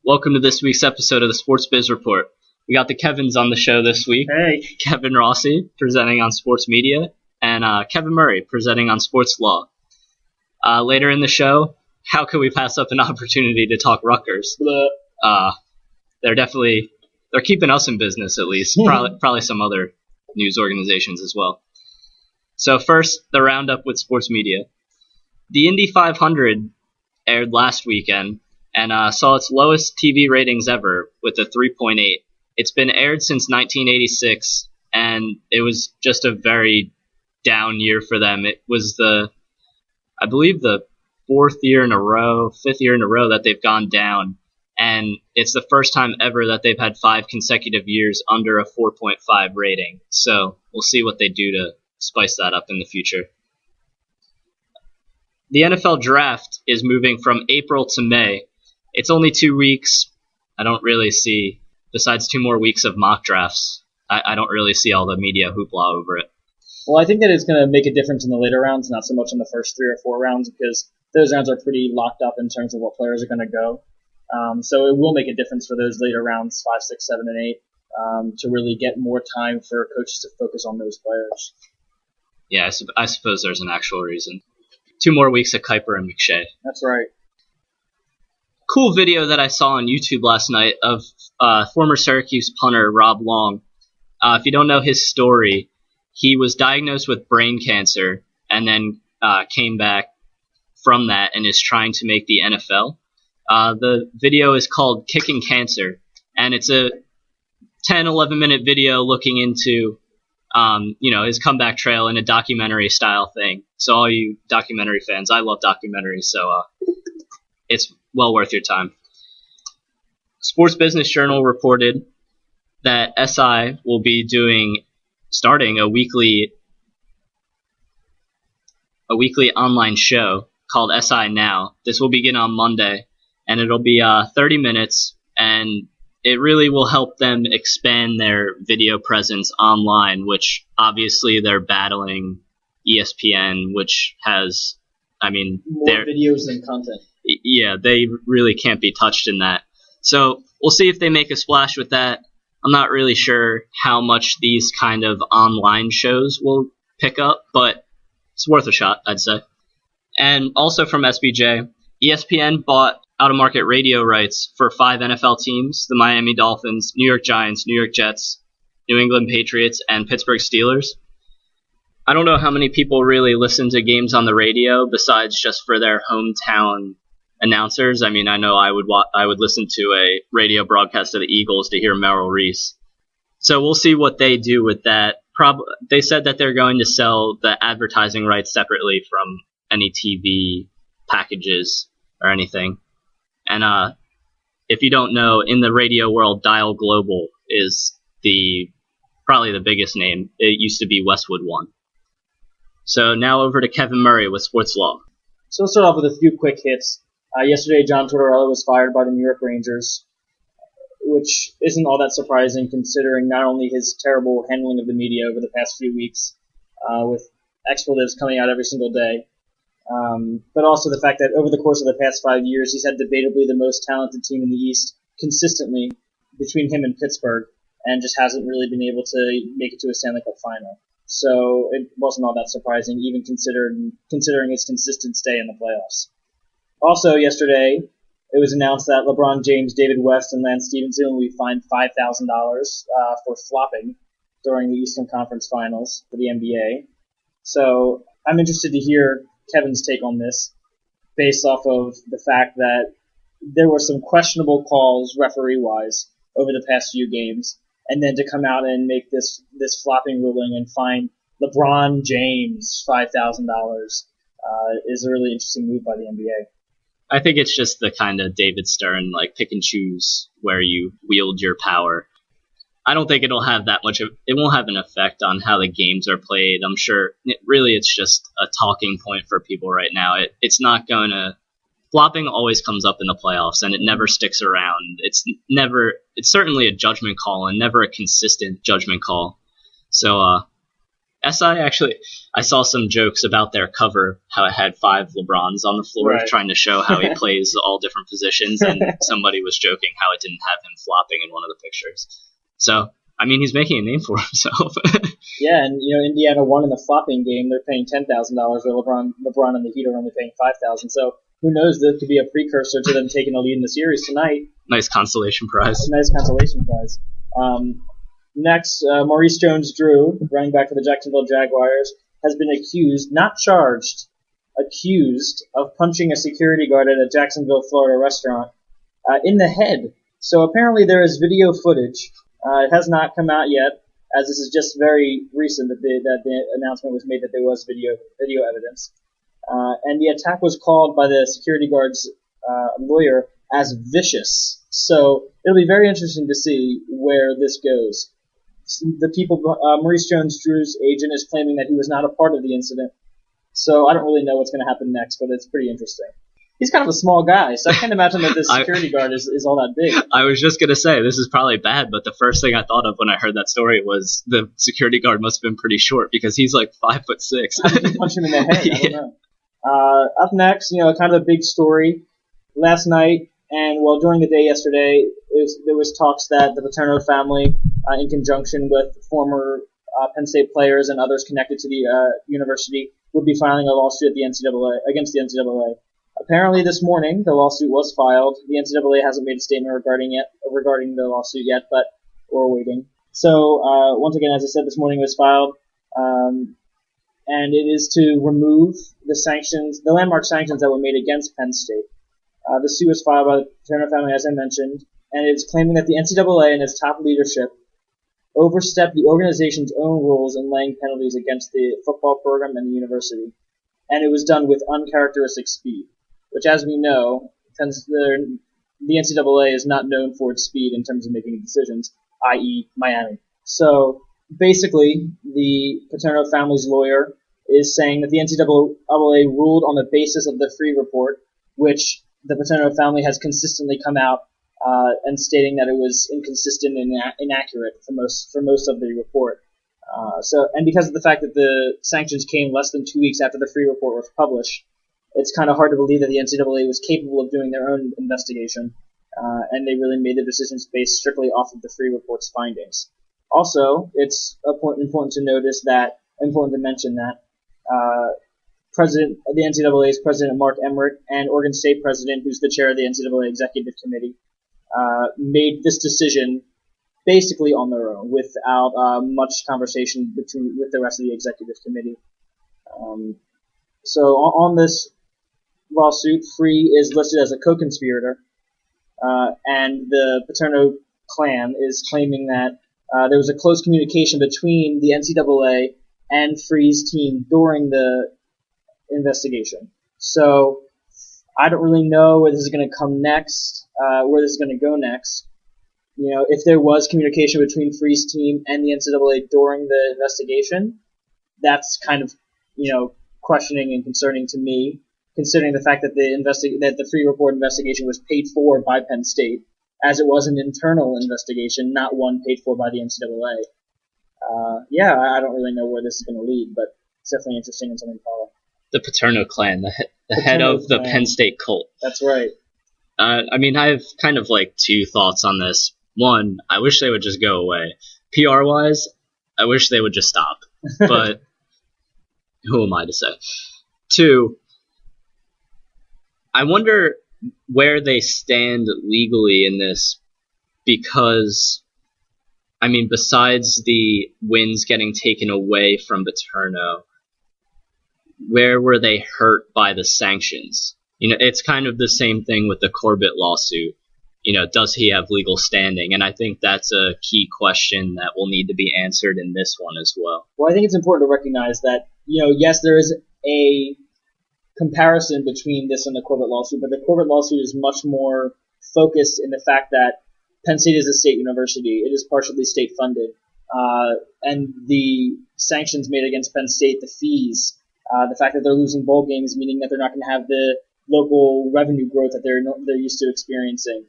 Welcome to this week's episode of the Sports Biz Report. We got the Kevins on the show this week. Hey. Kevin Rossi, presenting on sports media, and Kevin Murray, presenting on sports law. Later in the show, how could we pass up an opportunity to talk Rutgers? They're keeping us in business at least, probably some other news organizations as well. So first, the roundup with sports media. The Indy 500 aired last weekend and saw its lowest TV ratings ever with a 3.8. It's been aired since 1986, and it was just a very down year for them. It was I believe the fifth year in a row that they've gone down, and it's the first time ever that they've had 5 consecutive years under a 4.5 rating. So we'll see what they do to spice that up in the future. The NFL draft is moving from April to May. It's only 2 weeks. I don't really see, besides 2 more weeks of mock drafts, I don't really see all the media hoopla over it. Well, I think that it's going to make a difference in the later rounds, not so much in the first 3 or 4 rounds, because those rounds are pretty locked up in terms of what players are going to go. So it will make a difference for those later rounds, 5, 6, 7, and 8, to really get more time for coaches to focus on those players. Yeah, I suppose there's an actual reason. 2 more weeks of Kuiper and McShay. That's right. Cool video that I saw on YouTube last night of former Syracuse punter Rob Long. If you don't know his story, he was diagnosed with brain cancer and then came back from that and is trying to make the NFL. The video is called Kicking Cancer, and it's a 10, 11-minute video looking into his comeback trail in a documentary style thing. So all you documentary fans, I love documentaries, so it's well worth your time. Sports Business Journal reported that SI will be starting a weekly online show called SI Now. This will begin on Monday, and it'll be 30 minutes, and it really will help them expand their video presence online, which obviously they're battling ESPN, which has, more videos than content. Yeah, they really can't be touched in that. So we'll see if they make a splash with that. I'm not really sure how much these kind of online shows will pick up, but it's worth a shot, I'd say. And also from SBJ, ESPN bought out-of-market radio rights for 5 NFL teams: the Miami Dolphins, New York Giants, New York Jets, New England Patriots, and Pittsburgh Steelers. I don't know how many people really listen to games on the radio besides just for their hometown announcers. I know I would listen to a radio broadcast of the Eagles to hear Merrill Reese. So we'll see what they do with that. They said that they're going to sell the advertising rights separately from any TV packages or anything. And if you don't know, in the radio world, Dial Global is probably the biggest name. It used to be Westwood One. So now over to Kevin Murray with Sports Law. So let's start off with a few quick hits. Yesterday, John Tortorella was fired by the New York Rangers, which isn't all that surprising considering not only his terrible handling of the media over the past few weeks, with expletives coming out every single day, but also the fact that over the course of the past 5 years, he's had debatably the most talented team in the East consistently between him and Pittsburgh, and just hasn't really been able to make it to a Stanley Cup final. So it wasn't all that surprising, even considering his consistent stay in the playoffs. Also yesterday, it was announced that LeBron James, David West, and Lance Stevenson will be fined $5,000 for flopping during the Eastern Conference Finals for the NBA. So I'm interested to hear Kevin's take on this, based off of the fact that there were some questionable calls referee-wise over the past few games, and then to come out and make this flopping ruling and fine LeBron James $5,000 is a really interesting move by the NBA. I think it's just the kind of David Stern, pick and choose where you wield your power. I don't think it'll have that much it won't have an effect on how the games are played. I'm sure it's just a talking point for people right now. It's not going to, flopping always comes up in the playoffs and it never sticks around. It's certainly a judgment call and never a consistent judgment call. So I saw some jokes about their cover, how it had 5 LeBrons on the floor, Right. trying to show how he plays all different positions, and somebody was joking how it didn't have him flopping in one of the pictures. So, I mean, he's making a name for himself. Yeah, and Indiana won in the flopping game. They're paying $10,000, where LeBron and the Heat are only paying $5,000. So who knows? This could be a precursor to them taking a lead in the series tonight. Nice consolation prize. Nice consolation prize. Next, Maurice Jones-Drew, running back for the Jacksonville Jaguars, has been accused, not charged, accused of punching a security guard at a Jacksonville, Florida restaurant in the head. So apparently there is video footage. It has not come out yet, as this is just very recent that the announcement was made that there was video evidence. And the attack was called by the security guard's lawyer as vicious. So it'll be very interesting to see where this goes. Maurice Jones-Drew's agent is claiming that he was not a part of the incident. So I don't really know what's going to happen next, but it's pretty interesting. He's kind of a small guy, so I can't imagine that this security guard is all that big. I was just going to say, this is probably bad, but the first thing I thought of when I heard that story was the security guard must have been pretty short, because he's like 5'6". How did you punch him in the head? I don't know. Up next, kind of a big story. Last night, and during the day yesterday, there was talks that the Paterno family, in conjunction with former Penn State players and others connected to the university, would be filing a lawsuit against the NCAA. Apparently this morning, the lawsuit was filed. The NCAA hasn't made a statement regarding the lawsuit yet, but we're waiting. So, once again, as I said, this morning it was filed, and it is to remove the landmark sanctions that were made against Penn State. The suit was filed by the Paterno family, as I mentioned, and it's claiming that the NCAA and its top leadership overstepped the organization's own rules in laying penalties against the football program and the university, and it was done with uncharacteristic speed, which, as we know, the NCAA is not known for its speed in terms of making decisions, i.e. Miami. So basically, the Paterno family's lawyer is saying that the NCAA ruled on the basis of the Free Report, which the Paterno family has consistently come out and stating that it was inconsistent and inaccurate for most of the report. And because of the fact that the sanctions came less than 2 weeks after the Free Report was published, it's kind of hard to believe that the NCAA was capable of doing their own investigation, and they really made their decisions based strictly off of the Free Report's findings. Also, it's important to mention that the NCAA's President Mark Emmert and Oregon State President, who's the chair of the NCAA Executive Committee, made this decision basically on their own, without much conversation with the rest of the Executive Committee. So on this lawsuit, Free is listed as a co-conspirator, and the Paterno clan is claiming that there was a close communication between the NCAA and Free's team during the investigation. So I don't really know where this is going to come next, where this is going to go next. If there was communication between Free's team and the NCAA during the investigation, that's kind of, questioning and concerning to me, considering the fact that the Free Report investigation was paid for by Penn State, as it was an internal investigation, not one paid for by the NCAA. I don't really know where this is going to lead, but it's definitely interesting and something to follow. The Paterno clan, the head of the Penn State cult. That's right. I have kind of like two thoughts on this. One, I wish they would just go away. PR-wise, I wish they would just stop. But who am I to say? Two, I wonder where they stand legally in this, because, besides the wins getting taken away from Paterno, where were they hurt by the sanctions? It's kind of the same thing with the Corbett lawsuit. Does he have legal standing? And I think that's a key question that will need to be answered in this one as well. Well, I think it's important to recognize that, yes, there is a comparison between this and the Corbett lawsuit, but the Corbett lawsuit is much more focused in the fact that Penn State is a state university. It is partially state funded. And the sanctions made against Penn State, the fees, the fact that they're losing bowl games, meaning that they're not going to have the local revenue growth that they're used to experiencing.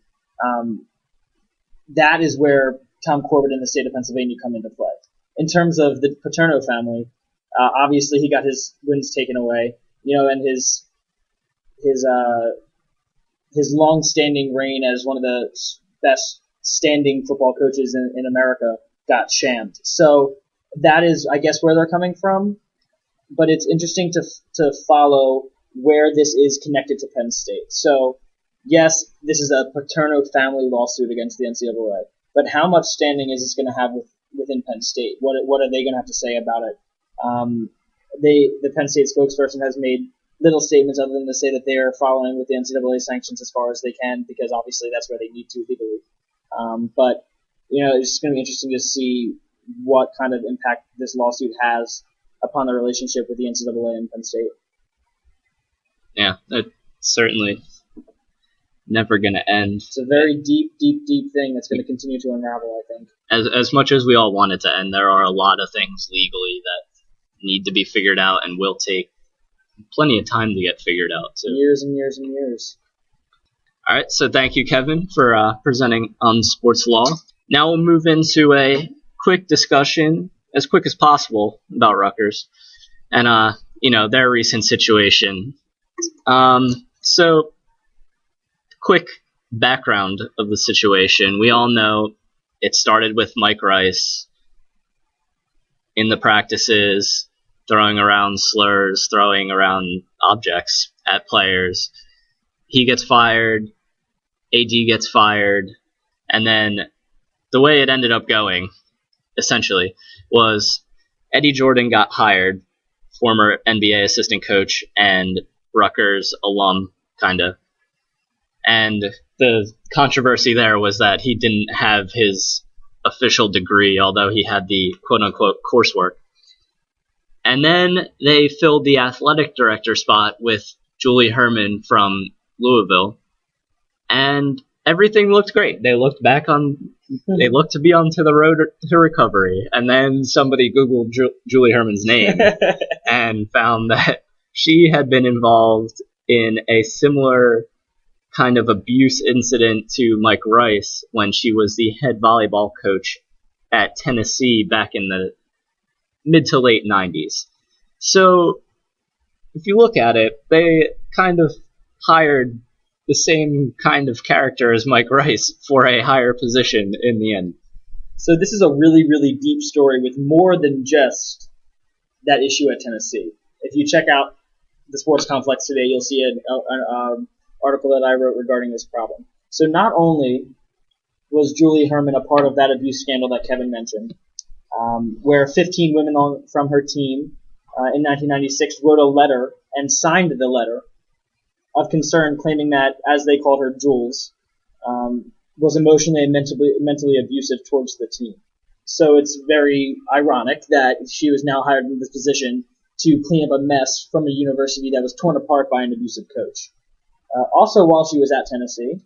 That is where Tom Corbett and the state of Pennsylvania come into play. In terms of the Paterno family, Obviously, he got his wins taken away, and his long-standing reign as one of the best standing football coaches in America got shammed. So that is, I guess, where they're coming from. But it's interesting to follow where this is connected to Penn State. So, yes, this is a paterno family lawsuit against the NCAA. But how much standing is this going to have within Penn State? What are they going to have to say about it? The Penn State spokesperson has made little statements other than to say that they are following with the NCAA sanctions as far as they can, because obviously that's where they need to legally. But it's just going to be interesting to see what kind of impact this lawsuit has upon the relationship with the NCAA and Penn State. Yeah, it's certainly never going to end. It's a very deep thing that's going to continue to unravel, I think. As much as we all want it to end, there are a lot of things legally that need to be figured out and will take plenty of time to get figured out, too. Years and years and years. All right, so thank you, Kevin, for presenting on sports law. Now we'll move into a quick discussion, as quick as possible, about Rutgers and their recent situation. So, quick background of the situation. We all know it started with Mike Rice in the practices, throwing around slurs, throwing around objects at players. He gets fired, AD gets fired, and then the way it ended up going, essentially, was Eddie Jordan got hired, former NBA assistant coach and Rutgers alum, kind of. And the controversy there was that he didn't have his official degree, although he had the quote-unquote coursework. And then they filled the athletic director spot with Julie Herman from Louisville, and everything looked great. They looked to be onto the road to recovery, and then somebody Googled Julie Herman's name and found that she had been involved in a similar kind of abuse incident to Mike Rice when she was the head volleyball coach at Tennessee back in the mid to late 90s. So if you look at it, they kind of hired the same kind of character as Mike Rice for a higher position in the end. So this is a really, really deep story with more than just that issue at Tennessee. If you check out the Sports Complex today, you'll see an article that I wrote regarding this problem. So not only was Julie Herman a part of that abuse scandal that Kevin mentioned, where 15 women from her team in 1996 wrote a letter and signed the letter of concern, claiming that, as they called her, Jules, was emotionally and mentally abusive towards the team. So it's very ironic that she was now hired in this position to clean up a mess from a university that was torn apart by an abusive coach. Also, while she was at Tennessee,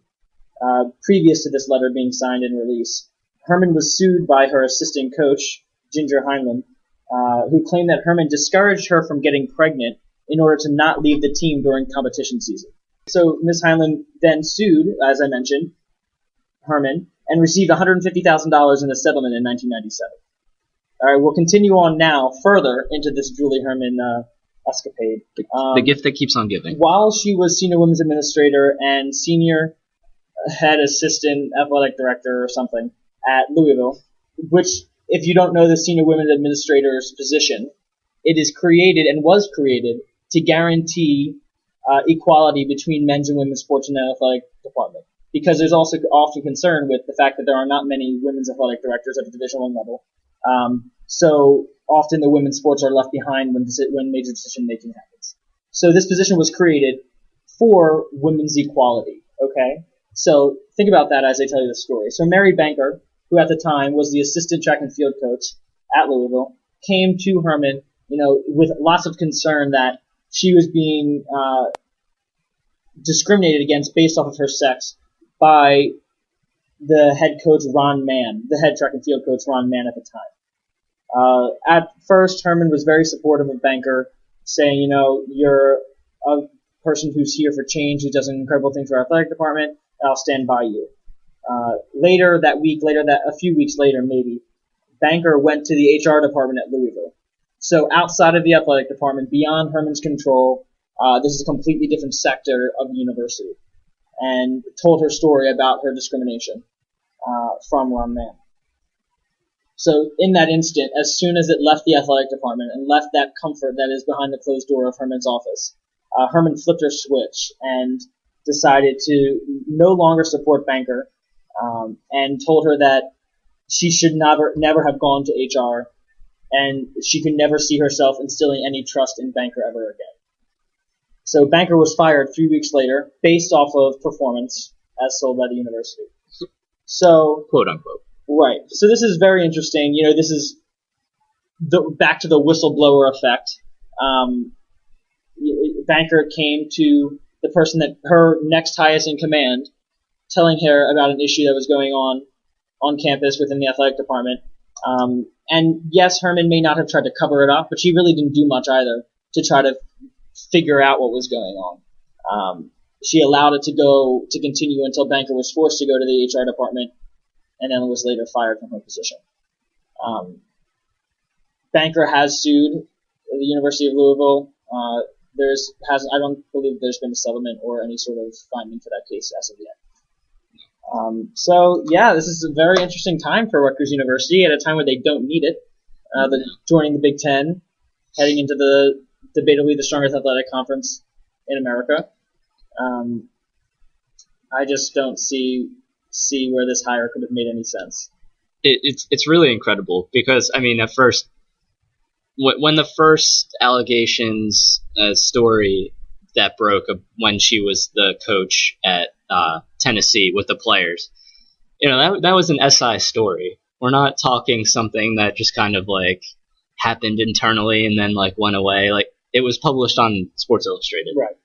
previous to this letter being signed and released, Herman was sued by her assistant coach, Ginger Heinlein, who claimed that Herman discouraged her from getting pregnant in order to not leave the team during competition season. So Ms. Heinlein then sued, as I mentioned, Herman, and received $150,000 in a settlement in 1997. All right, we'll continue on now further into this Julie Herman escapade. The gift that keeps on giving. While she was senior women's administrator and senior head assistant athletic director or something at Louisville, which, if you don't know the senior women's administrator's position, it is created and was created to guarantee equality between men's and women's sports in the athletic department. Because there's also often concern with the fact that there are not many women's athletic directors at the Division I level. So often the women's sports are left behind when major decision making happens. So this position was created for women's equality. Okay, so think about that as I tell you the story. So Mary Banker, who at the time was the assistant track and field coach at Louisville, came to Herman, with lots of concern that she was being discriminated against based off of her sex by the head coach Ron Mann, the head track and field coach Ron Mann at the time. At first, Herman was very supportive of Banker, saying, you're a person who's here for change, who does incredible things for our athletic department, and I'll stand by you. A few weeks later maybe, Banker went to the HR department at Louisville So outside of the athletic department, beyond Herman's control, this is a completely different sector of the university, and told her story about her discrimination from one man. So in that instant, as soon as it left the athletic department and left that comfort that is behind the closed door of Herman's office, Herman flipped her switch and decided to no longer support Banker, and told her that she should never have gone to HR, and she could never see herself instilling any trust in Banker ever again. So Banker was fired 3 weeks later based off of performance as sold by the university. So, quote unquote. Right. So this is very interesting. This is back to the whistleblower effect. Banker came to the person that her next highest in command, telling her about an issue that was going on campus within the athletic department. And yes, Herman may not have tried to cover it up, but she really didn't do much either to try to figure out what was going on. She allowed it to continue until Banker was forced to go to the HR department, and then was later fired from her position. Banker has sued the University of Louisville. I don't believe there's been a settlement or any sort of finding for that case as of yet. So this is a very interesting time for Rutgers University at a time where they don't need it. Joining the Big Ten, heading into the debatably the strongest athletic conference in America. I just don't see where this hire could have made any sense. It's really incredible because, at first, when the first allegations story that broke when she was the coach at Tennessee with the players, that was an SI story. We're not talking something that just kind of happened internally and then went away. It was published on Sports Illustrated, right?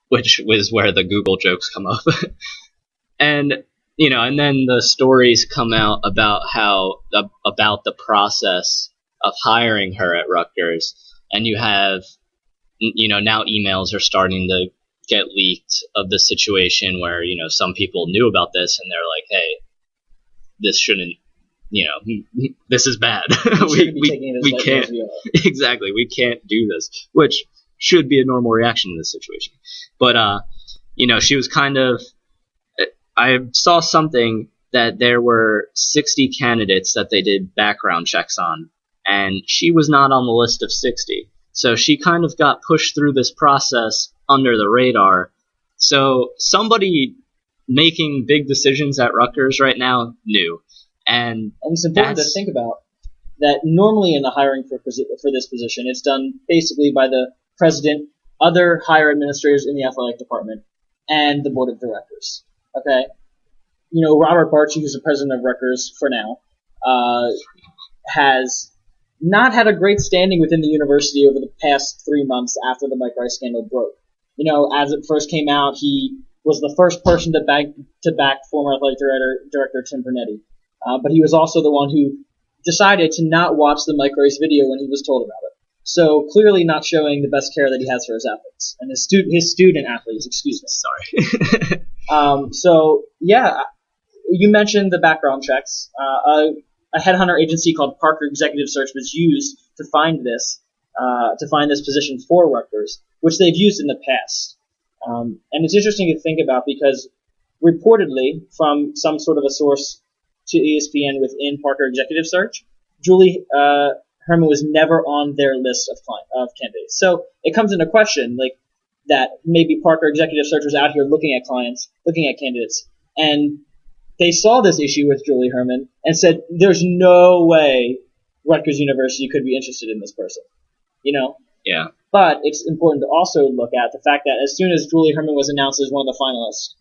Which was where the Google jokes come up. And then the stories come out about about the process of hiring her at Rutgers, and you have, now emails are starting to get leaked of the situation where, some people knew about this and they're like, hey, this shouldn't, this is bad. we can't, exactly, we can't do this, which should be a normal reaction in this situation. But, she was kind of, I saw something that there were 60 candidates that they did background checks on, and she was not on the list of 60. So she kind of got pushed through this process under the radar. So somebody making big decisions at Rutgers right now knew. And it's important to think about that normally in the hiring for this position, it's done basically by the president, other higher administrators in the athletic department, and the board of directors. Okay, Robert Barchi, who's the president of Rutgers for now, has not had a great standing within the university over the past 3 months after the Mike Rice scandal broke. As it first came out, he was the first person to back former athletic director Tim Pernetti, but he was also the one who decided to not watch the Mike Rice video when he was told about it. So clearly not showing the best care that he has for his athletes and his student athletes. Excuse me. Sorry. You mentioned the background checks. A headhunter agency called Parker Executive Search was used to find this position for Rutgers, which they've used in the past. And it's interesting to think about because reportedly, from some sort of a source to ESPN within Parker Executive Search, Julie Herman was never on their list of candidates. So it comes into question, that maybe Parker Executive Search was out here looking at candidates, and they saw this issue with Julie Herman and said, there's no way Rutgers University could be interested in this person. Yeah. But it's important to also look at the fact that as soon as Julie Herman was announced as one of the finalists,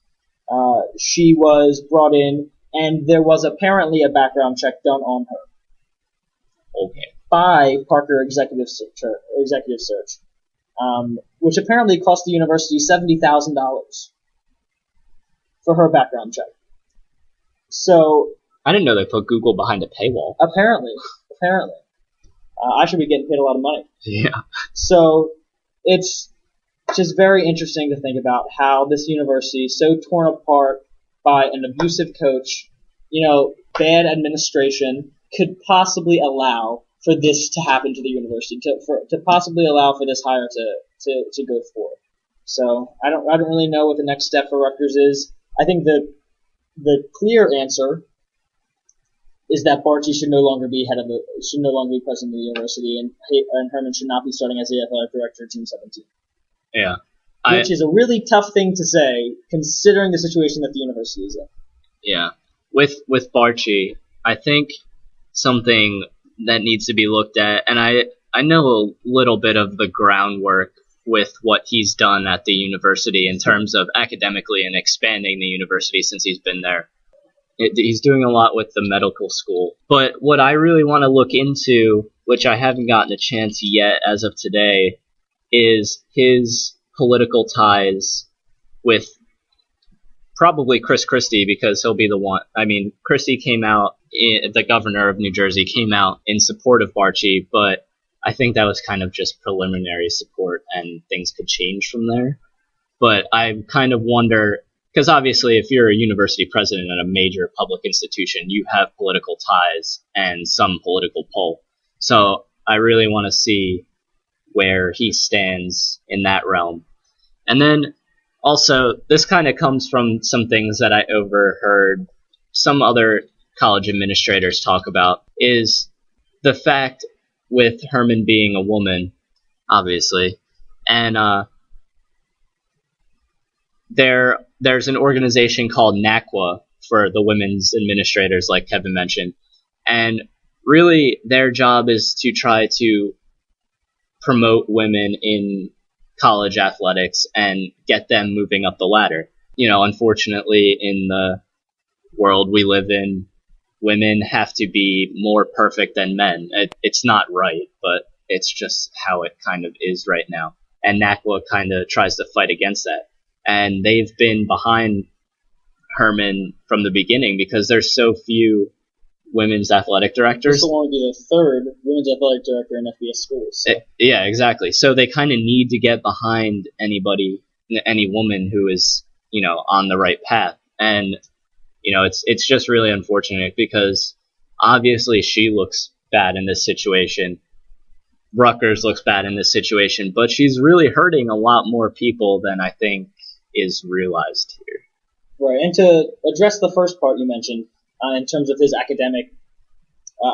she was brought in, and there was apparently a background check done on her. Okay. By Parker Executive Search, which apparently cost the university $70,000 for her background check. So I didn't know they put Google behind a paywall. Apparently, I should be getting paid a lot of money. Yeah. So it's just very interesting to think about how this university, so torn apart by an abusive coach, bad administration, could possibly allow for this to happen to the university, to possibly allow for this hire to go forward. So I don't really know what the next step for Rutgers is. I think the clear answer is that Barchi should no longer be president of the university, and Herman should not be starting as the athletic director of Team 17. Yeah. Which is a really tough thing to say, considering the situation that the university is in. Yeah. With Barchi, I think something that needs to be looked at, and I know a little bit of the groundwork with what he's done at the university in terms of academically and expanding the university since he's been there. He's doing a lot with the medical school. But what I really want to look into, which I haven't gotten a chance yet as of today, is his political ties with probably Chris Christie, because he'll be the one. I mean, Christie came out, the governor of New Jersey came out in support of Barchi, but I think that was kind of just preliminary support and things could change from there. But I kind of wonder, because obviously if you're a university president at a major public institution, you have political ties and some political pull. So I really want to see where he stands in that realm. And then also, this kind of comes from some things that I overheard some other college administrators talk about, is the fact with Herman being a woman, obviously, and there's an organization called NACWA for the women's administrators, like Kevin mentioned, and really their job is to try to promote women in college athletics and get them moving up the ladder. You know, unfortunately, in the world we live in, women have to be more perfect than men. It's not right, but it's just how it kind of is right now. And NACWA kind of tries to fight against that. And they've been behind Herman from the beginning because there's so few women's athletic directors. This will only be the third women's athletic director in FBS schools. So. Yeah, exactly. So they kind of need to get behind any woman who is, you know, on the right path. And, you know, it's just really unfortunate because obviously she looks bad in this situation. Rutgers looks bad in this situation, but she's really hurting a lot more people than I think is realized here. Right, and to address the first part you mentioned, in terms of his academic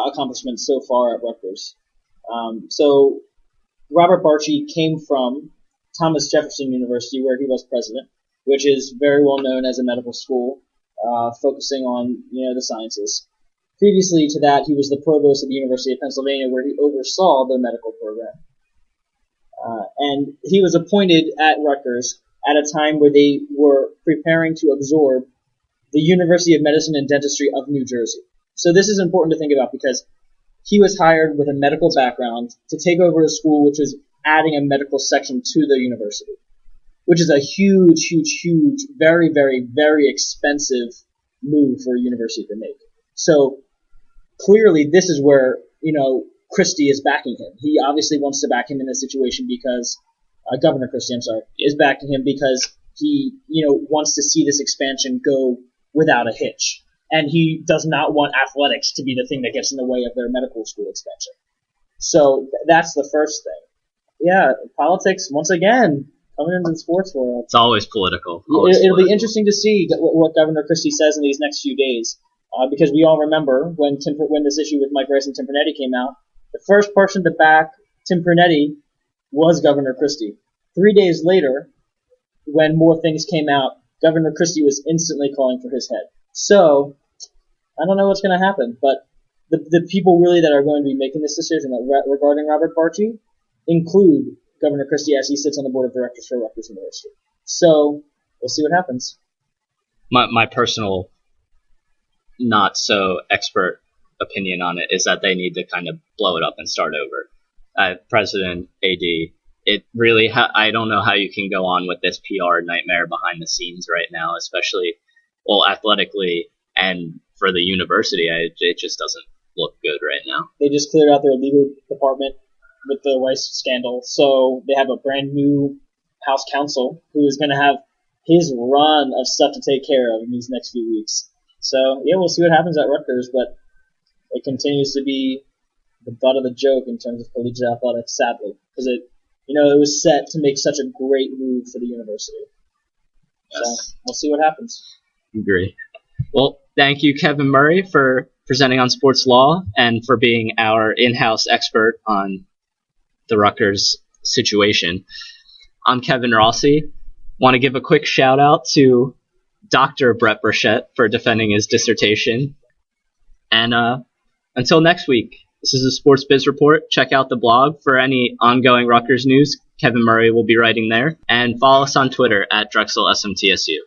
accomplishments so far at Rutgers. So Robert Barchi came from Thomas Jefferson University, where he was president, which is very well known as a medical school, focusing on, you know, the sciences. Previously to that, he was the provost at the University of Pennsylvania, where he oversaw their medical program. And he was appointed at Rutgers at a time where they were preparing to absorb the University of Medicine and Dentistry of New Jersey. So this is important to think about because he was hired with a medical background to take over a school which was adding a medical section to the university, which is a huge, very, very, very expensive move for a university to make. So clearly this is where, you know, Christie is backing him. He obviously wants to back him in this situation because Governor Christie, is backing him because he, you know, wants to see this expansion go without a hitch. And he does not want athletics to be the thing that gets in the way of their medical school expansion. So that's the first thing. Yeah, politics, once again, coming into the sports world. It's always political. It'll be interesting to see what Governor Christie says in these next few days. Because we all remember when this issue with Mike Rice and Tim Pernetti came out, the first person to back Tim Pernetti was Governor Christie. 3 days later, when more things came out, Governor Christie was instantly calling for his head. So, I don't know what's going to happen, but the people really that are going to be making this decision regarding Robert Barchi include Governor Christie as he sits on the board of directors for Rutgers University. So, we'll see what happens. My personal, not so expert opinion on it is that they need to kind of blow it up and start over. President, AD, it really, I don't know how you can go on with this PR nightmare behind the scenes right now, especially, well, athletically and for the university. It just doesn't look good right now. They just cleared out their legal department with the Rice scandal, so they have a brand new House counsel who is going to have his run of stuff to take care of in these next few weeks. So, yeah, we'll see what happens at Rutgers, but it continues to be the butt of the joke in terms of collegiate athletics, sadly, because it was set to make such a great move for the university. Yes. So we'll see what happens. Agree. Well, thank you, Kevin Murray, for presenting on sports law and for being our in-house expert on the Rutgers situation. I'm Kevin Rossi. Want to give a quick shout out to Dr. Brett Burchett for defending his dissertation. And until next week, this is the Sports Biz Report. Check out the blog for any ongoing Rutgers news. Kevin Murray will be writing there. And follow us on Twitter at Drexel SMTSU.